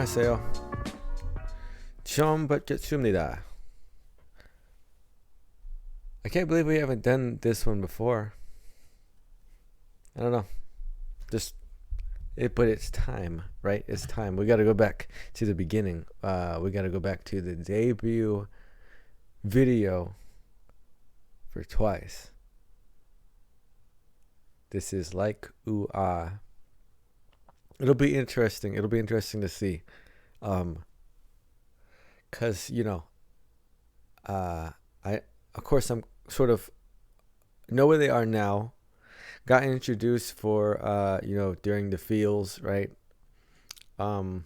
안녕하세요. 처음 뵙겠습니다. I can't believe we haven't done this one before. I don't know. But it's time, right? It's time. We got to go back to the beginning. We got to go back to the debut video for Twice. This is like ooh ah. It'll be interesting. It'll be interesting to see. Cause I of course I'm sort of know where they are now. Got introduced for during the feels, right? And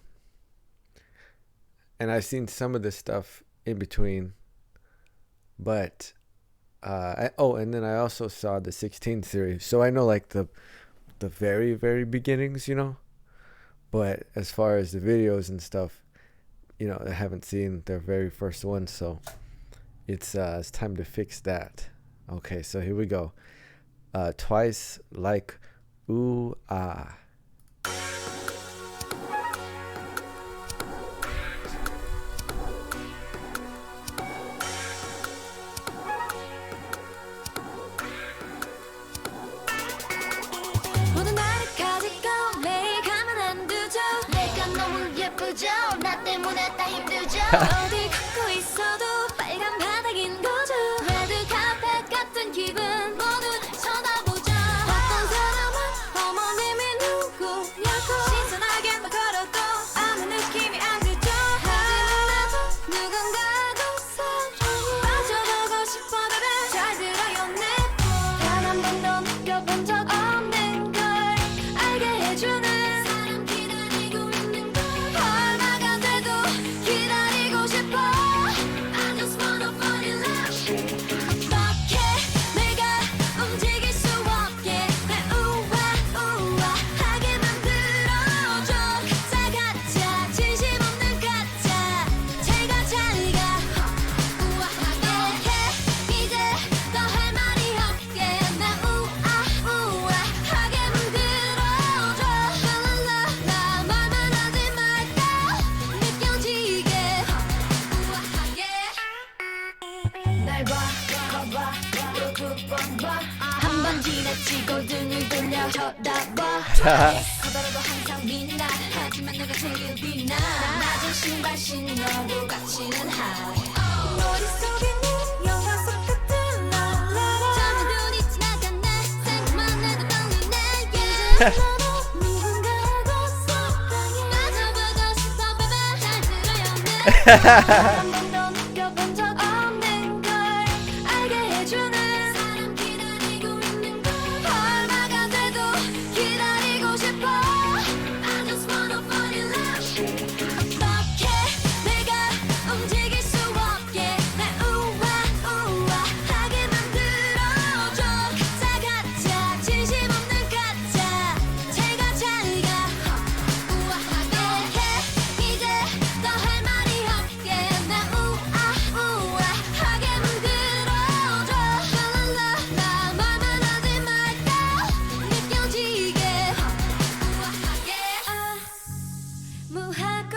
I've seen some of this stuff in between, but and then I also saw the 16 series, so I know like the very very beginnings, But as far as the videos and stuff, I haven't seen their very first one, so it's time to fix that. Okay, so here we go. Twice like ooh ah. 어디 걷고 있어도 빨간 바닥인 거죠. 레드 카펫 같은 기분 모두 날 쳐다보자. 어떤 사람은 어머님이 누구냐고 신선하게 막 걸어도 아무 느낌이 안 들죠. 하지만 나도 누군가하고 사랑에 빠져보고 싶어 baby. 잘 들어요 내 단 한 번도 느껴본 적 없는 걸 알게 해주는 사람 기다리고 있는 걸 얼마가 돼도 기다리고 싶어. I just wanna fall in love. 어떻게 내가 움직일 수 없게 날 우아하게 만들어줘. 가짜 가짜 진심 없는 가짜 제가 잘가 우아하게 해. 이제 더 할 말이 없게 날 우아하게 만들어줘. 랄랄라 나 말만 하지 말까 느껴지게 우아하게 날 봐, 봐봐, 또 두 번 봐. 한 번 지나치고 등을 돌려 쳐다봐. 커다라도 항상 빛나. 하지만 너가 제일 빛나. 낮은 신발 신어도 갇히는 하이. 머릿속에 네 영화 속 같은 랄라라. 처음에 눈이 지나갔네. 생각만 해도 떨리네. Yeah. 나도 누군가하고 사랑에 빠져보고 싶어 baby. 잘 들어요 내 한 번도 느껴본 적 없는 걸 알게 해주는 사람 기다리고 있는 걸 얼마가 돼도 기다리고 싶어. I just wanna fall in love. 어떻게 내가 움직일 수 없게 날 우아하게 만들어줘. 가짜 가짜 진심 없는 가짜 제가 잘가 우아하게 해. 이제 더 할 말이 없게 날 우아하게 만들어줘. 랄랄라 나 말만 하지 말까 느껴지게 우아하게 무하고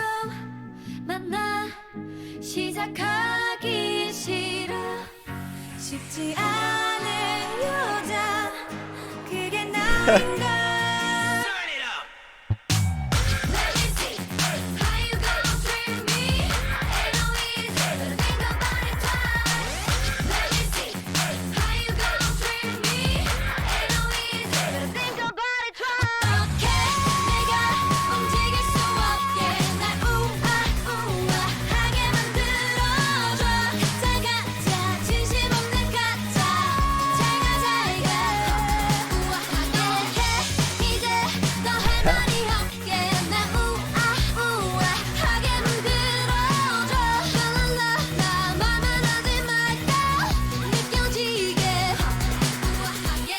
만나 시작하기 싫어. 쉽지 않은 여자 그게 나인가. Let me see how you gonna treat me. Ain't no easy, but think about it twice. Let me see how you gonna treat me. Ain't no easy, but think about it twice. 어떻게 내가 움직일 수 없게 날 우아하게 만들어줘. 가짜 가짜 진심 없는 가짜 제가 잘가 우아하게 해. 이제 더 할 말이 없게 날 우아하게 만들어줘. 랄랄라 나 말만 하지 말까 느껴지게 우아하게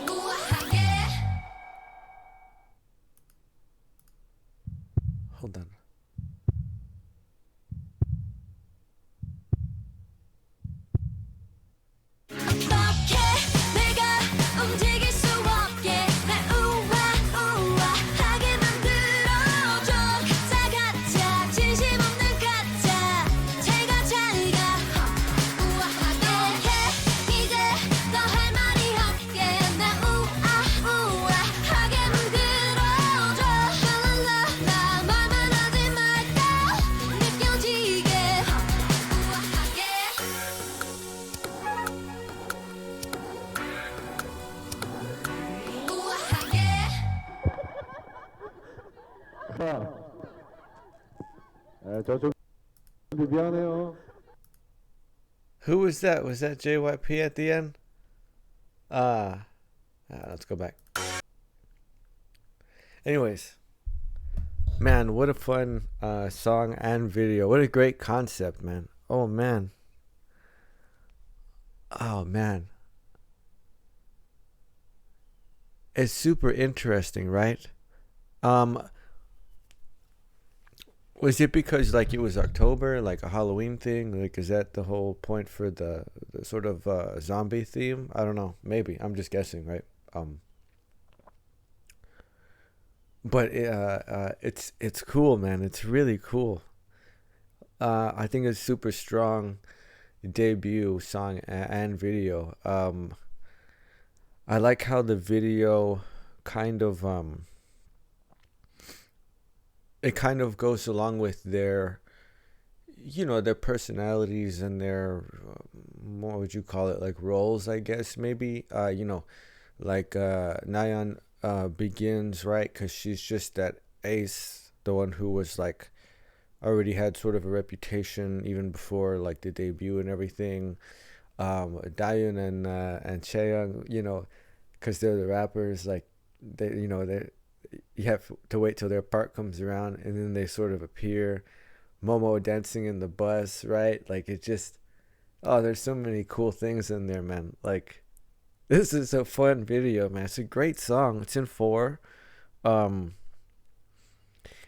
우아하게. Hold on. 저좀 미안해요. Who was that? Was that JYP at the end? Let's go back. Anyways, man, what a fun song and video. What a great concept, man. Oh man. It's super interesting, right? Was it because like it was October, like a Halloween thing? Like, is that the whole point for the sort of zombie theme? I don't know. Maybe I'm just guessing, right? But it's cool, man. It's really cool. I think it's super strong debut song and video. I like how the video kind of it kind of goes along with their, you know, their personalities and their what would you call it, like roles, I guess, maybe. You know, like Nayeon begins, right, because she's just that ace, the one who was like already had sort of a reputation even before like the debut and everything. Daeun and Chaeyoung, you know, because they're the rappers, like they, you know, they, you have to wait till their part comes around and then they sort of appear. Momo dancing in the bus, right? Like it just, oh, there's so many cool things in there, man. Like this is a fun video, man. It's a great song. It's in 4.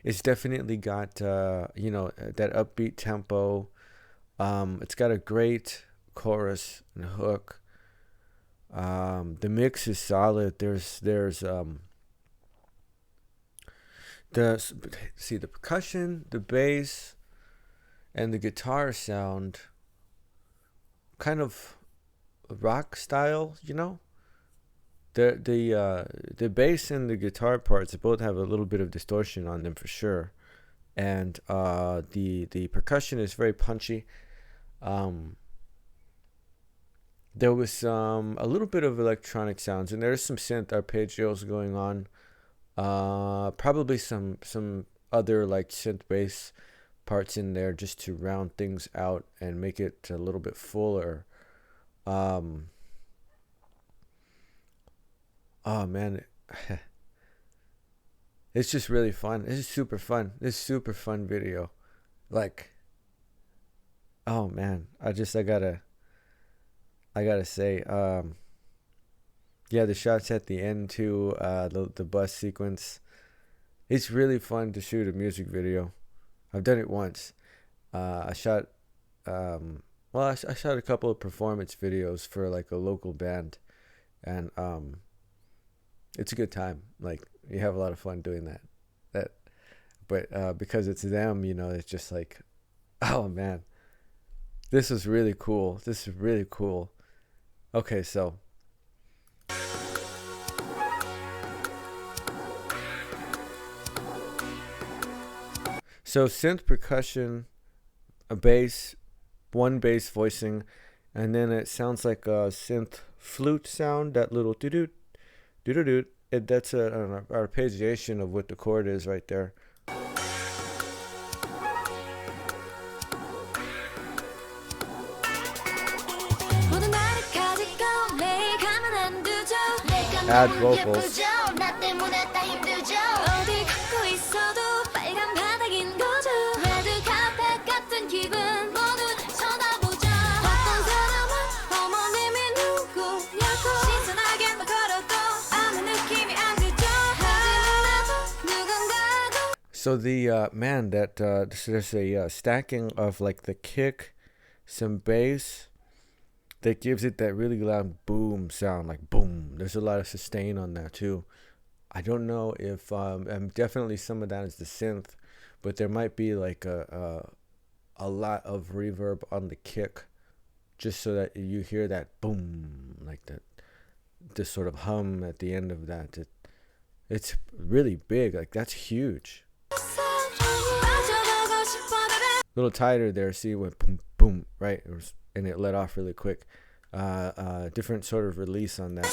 It's definitely got you know, that upbeat tempo. It's got a great chorus and hook. The mix is solid. There's the percussion, the bass, and the guitar sound kind of rock style, you know. The bass and the guitar parts both have a little bit of distortion on them for sure, and the percussion is very punchy. There was a little bit of electronic sounds, and there's some synth arpeggios going on. Probably some other like synth bass parts in there just to round things out and make it a little bit fuller. Oh man, it's just really fun. It's super fun. It's super fun video. Like, oh man, I gotta say, yeah, the shots at the end too, the bus sequence. It's really fun to shoot a music video. I've done it once. I shot I shot a couple of performance videos for like a local band, and it's a good time. Like you have a lot of fun doing that. But because it's them, you know, it's just like, oh man, this is really cool. This is really cool. Okay, so synth percussion, a bass, one bass voicing, and then it sounds like a synth flute sound, that little doo-doo, doo-doo-doo. That's an arpeggiation of what the chord is right there. Add vocals. So the man, that there's a stacking of like the kick, some bass, that gives it that really loud boom sound, like boom. There's a lot of sustain on that too. I don't know if definitely some of that is the synth, but there might be like a lot of reverb on the kick, just so that you hear that boom, like that, this sort of hum at the end of that. It's really big. Like that's huge. A little tighter there. See, it went boom, boom, right? And it let off really quick. Different sort of release on that.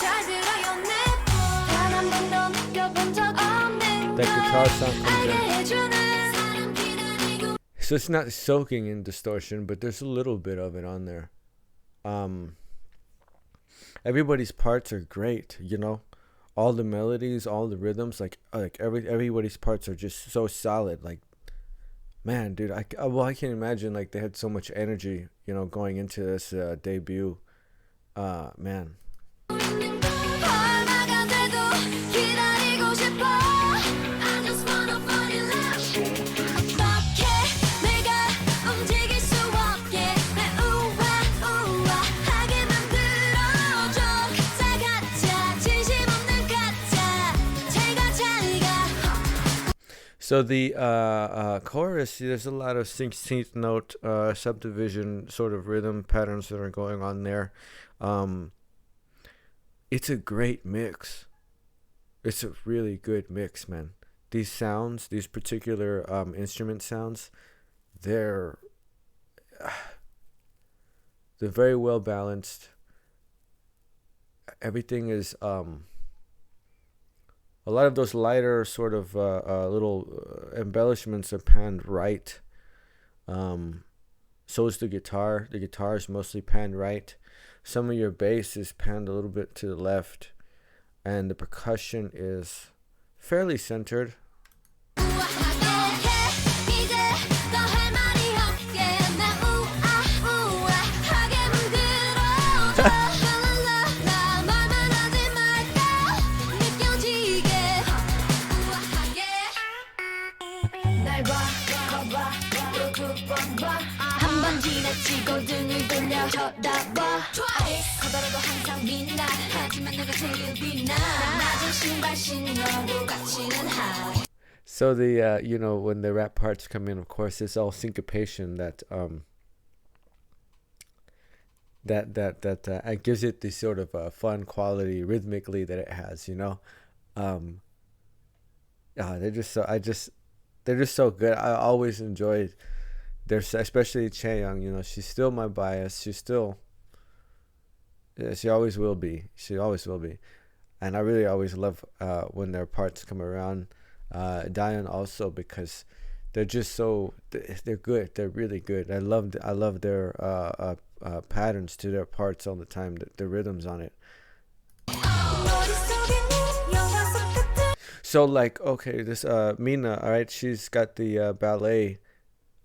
that guitar sound comes in. 해주는 사람 기다리고 So it's not soaking in distortion, but there's a little bit of it on there. Everybody's parts are great, you know. All the melodies, all the rhythms, like everybody's parts are just so solid. Like, man, dude, I can't imagine like they had so much energy, you know, going into this debut. Man. 얼마가 돼도 기다리고 싶어 I just wanna fall in love 어떻게 내가 움직일 수 없게 날 우아우아하게 만들어줘 다 가짜 진심 없는 가짜 제가 잘가 So the chorus, there's a lot of 16th note subdivision sort of rhythm patterns that are going on there. It's a great mix. It's a really good mix, man. These sounds, these particular instrument sounds, they're very well balanced. Everything is a lot of those lighter sort of little embellishments are panned right. So is the guitar. The guitar is mostly panned right. Some of your bass is panned a little bit to the left. And the percussion is fairly centered. 우아하게 해 이제 더 할 말이 없게 날 우아우아하게 만들어줘 랄랄라 말만 하지 말고 느껴지게 우아하게 날 봐 봐봐 또 두 번 봐 한 번 지나치고 등을 돌려 쳐다봐 커다라도 항상 빛나 하지만 내가 제일 빛나 낮은 신발 신어도 가치는 high So the you know, when the rap parts come in, of course, it's all syncopation that it gives it the sort of fun quality rhythmically that it has, you know. They're just so good. I always enjoyed especially Chaeyoung, you know, she's still my bias. She's still, yeah, she always will be. She always will be. And I really always love when their parts come around. Diane also, because they're just so, they're good. They're really good. I love their patterns to their parts all the time. The rhythms on it. So like, okay, this Mina, all right, she's got the ballet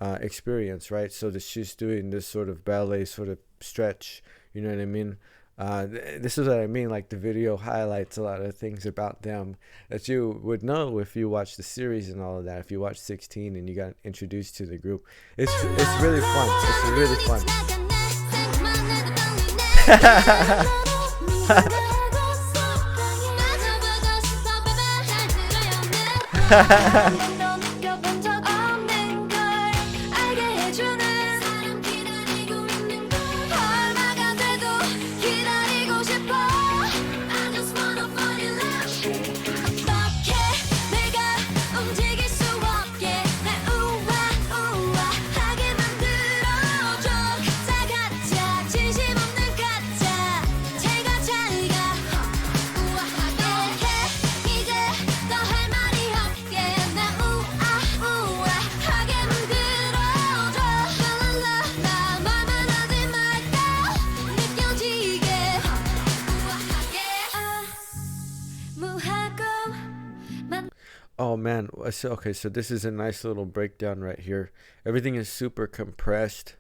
experience, right? So that she's doing this sort of ballet sort of stretch, you know what I mean? This is what I mean, like the video highlights a lot of things about them that you would know if you watch the series and all of that. If you watch 16 and you got introduced to the group, it's really fun. It's really fun. 느껴본 적 없는 걸 알게 해주는 사람 기다리고 있는 걸 얼마가 돼도 기다리고 싶어 I just wanna fall in love 어떻게 내가 움직일 수 없게 날 우아우아하게 만들어줘 다 가짜 진심 없는 가짜 제가 잘가 우아하게 해 이제 더 할 말이 없게 날 우아우아하게 만들어줘 랄랄라 말만 하지 말고 느껴지게 우아하게 무하고 Oh man, so okay, so this is a nice little breakdown right here. Everything is super compressed.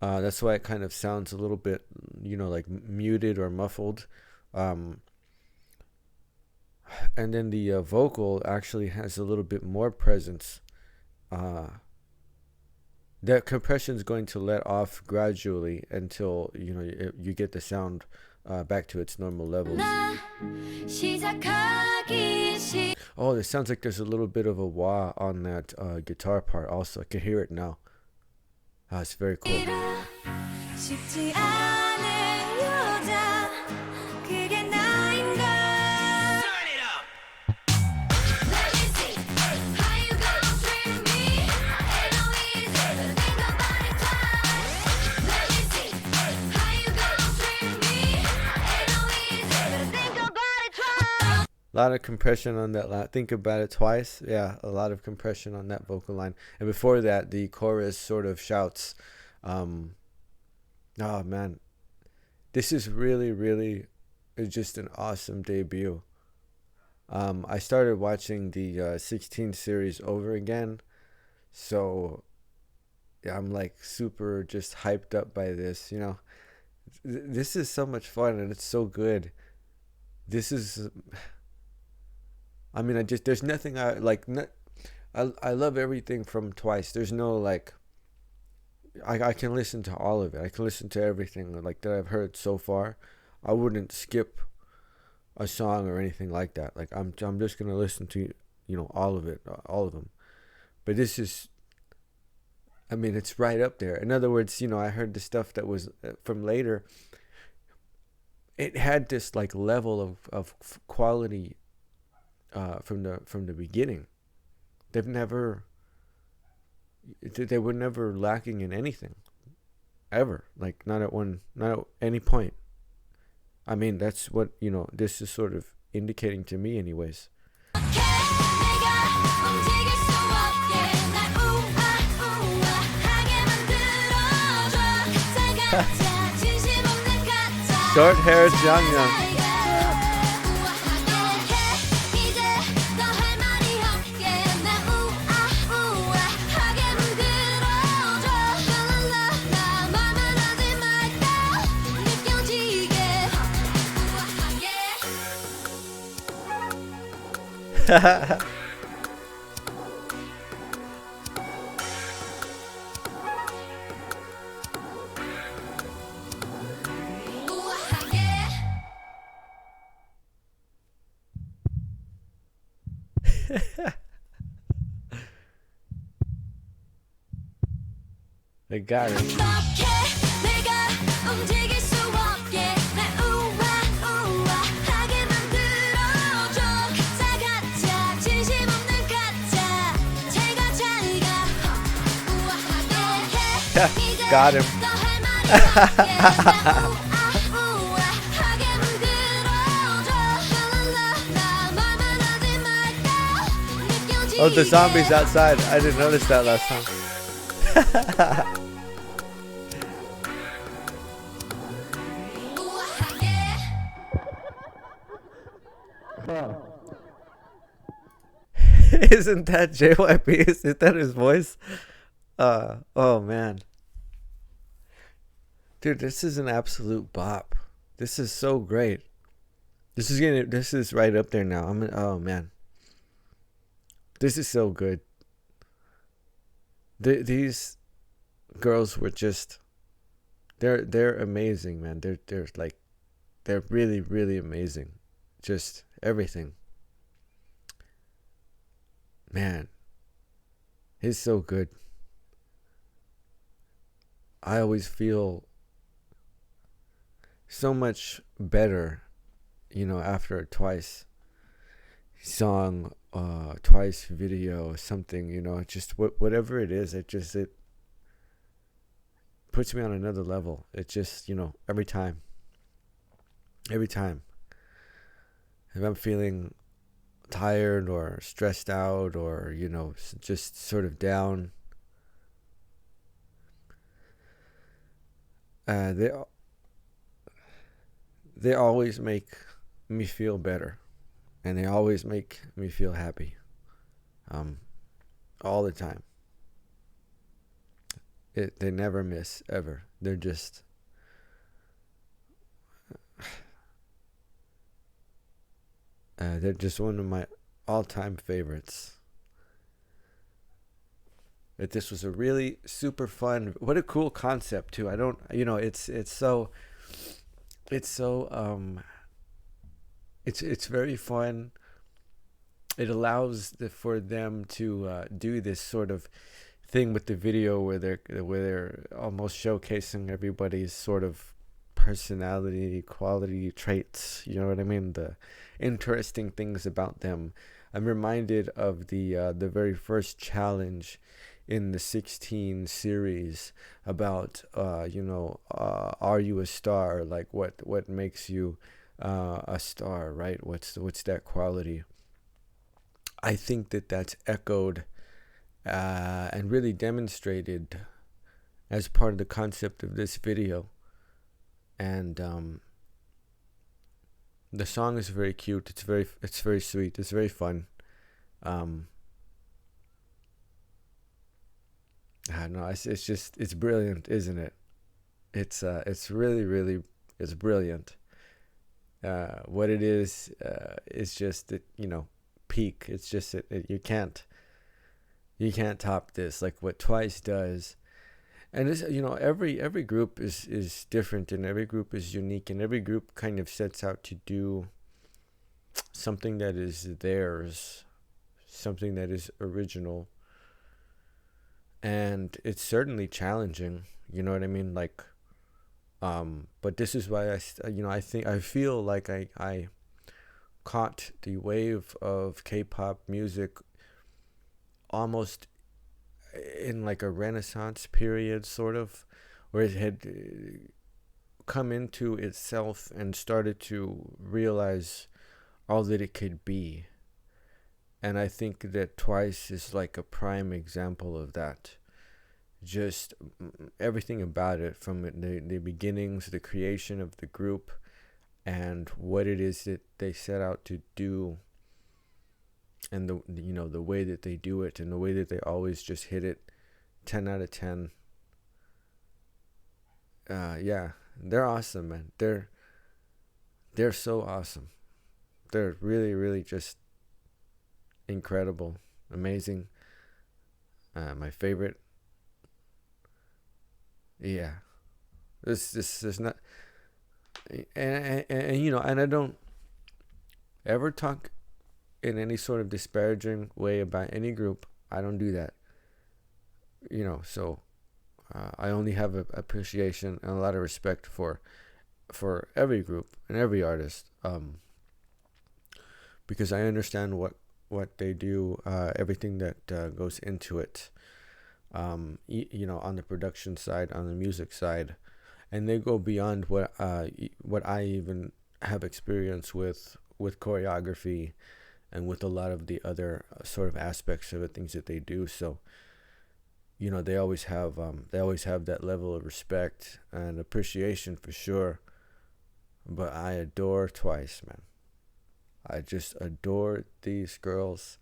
That's why it kind of sounds a little bit, you know, like muted or muffled. And then the vocal actually has a little bit more presence. That compression is going to let off gradually until, you know, you get the sound back to its normal levels. 시작하기 싫어 Oh, it sounds like there's a little bit of a wah on that guitar part also. I can hear it now. It's very cool. 쉽지 않은 여자 그게 나인걸 Let me see how you gonna treat me Ain't no easy but think about it twice Let me see how you gonna treat me Ain't no easy but think about it twice A lot of compression on that line. Think about it twice. Yeah, a lot of compression on that vocal line. And before that, the chorus sort of shouts. Oh man, this is really, really just an awesome debut. I started watching the 16 series over again, so yeah, I'm like super just hyped up by this. This is so much fun and it's so good. This is, I mean, there's nothing I like. I love everything from Twice. There's no like, I can listen to all of it. I can listen to everything like that I've heard so far. I wouldn't skip a song or anything like that. Like I'm just gonna listen to all of it, all of them. But this is, I mean, it's right up there. In other words, I heard the stuff that was from later. It had this like level of quality from the beginning. They were never lacking in anything, ever. Like not at any point. I mean, that's what this is sort of indicating to me, anyways. Short hair Jangyoung. They got it. Got him. Oh, the zombies outside. I didn't notice that last time. Isn't that JYP? Isn't that his voice? Oh man. Dude, this is an absolute bop. This is so great. This is right up there now. Oh man. This is so good. These girls were just they're amazing, man. They're really, really amazing. Just everything. Man. He's so good. I always feel so much better, after a Twice song, Twice video, something, just whatever it is, it puts me on another level. It just, every time, if I'm feeling tired or stressed out or, just sort of down, they always make me feel better, and they always make me feel happy, all the time. They never miss, ever. They're just one of my all-time favorites. That this was a really super fun. What a cool concept too. It's very fun. It allows for them to do this sort of thing with the video where they're almost showcasing everybody's sort of personality, quality traits. You know what I mean? The interesting things about them. I'm reminded of the very first challenge in the 16 series about are you a star? Like what makes you a star, right? What's that quality? I think that that's echoed and really demonstrated as part of the concept of this video. And the song is very cute. It's very sweet. It's very fun. I don't know. It's brilliant, isn't it? It's really it's brilliant. What it is just that, peak. It's just you can't top this, like what Twice does. And this, every group is different, and every group is unique, and every group kind of sets out to do something that is theirs, something that is original. And it's certainly challenging, you know what I mean? Like, but this is why I feel like I caught the wave of K-pop music almost in like a Renaissance period, sort of, where it had come into itself and started to realize all that it could be. And I think that Twice is like a prime example of that. Just everything about it, from the beginnings, the creation of the group, and what it is that they set out to do, and the way that they do it, and the way that they always just hit it 10 out of 10. Yeah, they're awesome, man. They're so awesome. They're really just incredible, amazing. My favorite. Yeah, this is not, and and I don't ever talk in any sort of disparaging way about any group. I don't do that. So I only have appreciation and a lot of respect for every group and every artist, because I understand what they do, everything that goes into it, on the production side, on the music side, and they go beyond what I even have experience with choreography and with a lot of the other sort of aspects of the things that they do. So they always have that level of respect and appreciation for sure. But I adore Twice, man. I just adore these girls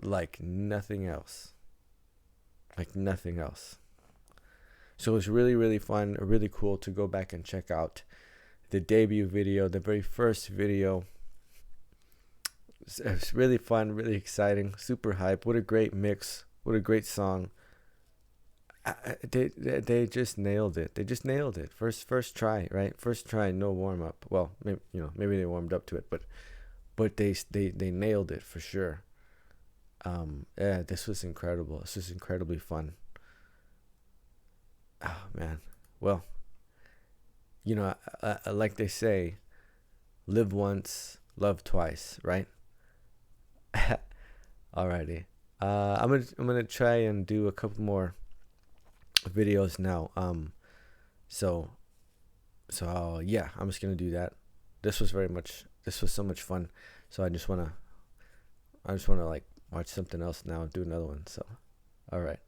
like nothing else. Like nothing else. So it's really fun, really cool to go back and check out the debut video, the very first video. It's really fun, really exciting, super hype. What a great mix. What a great song. They just nailed it. They just nailed it. First try, right? First try, no warm up. Well, maybe they warmed up to it, but they nailed it for sure. Yeah, this was incredible. This was incredibly fun. Oh man. Well, like they say, live once, love twice, right? Alrighty. I'm gonna try and do a couple more videos now. So yeah, I'm just gonna do that. This was so much fun. So I just wanna like watch something else now and do another one. So, all right.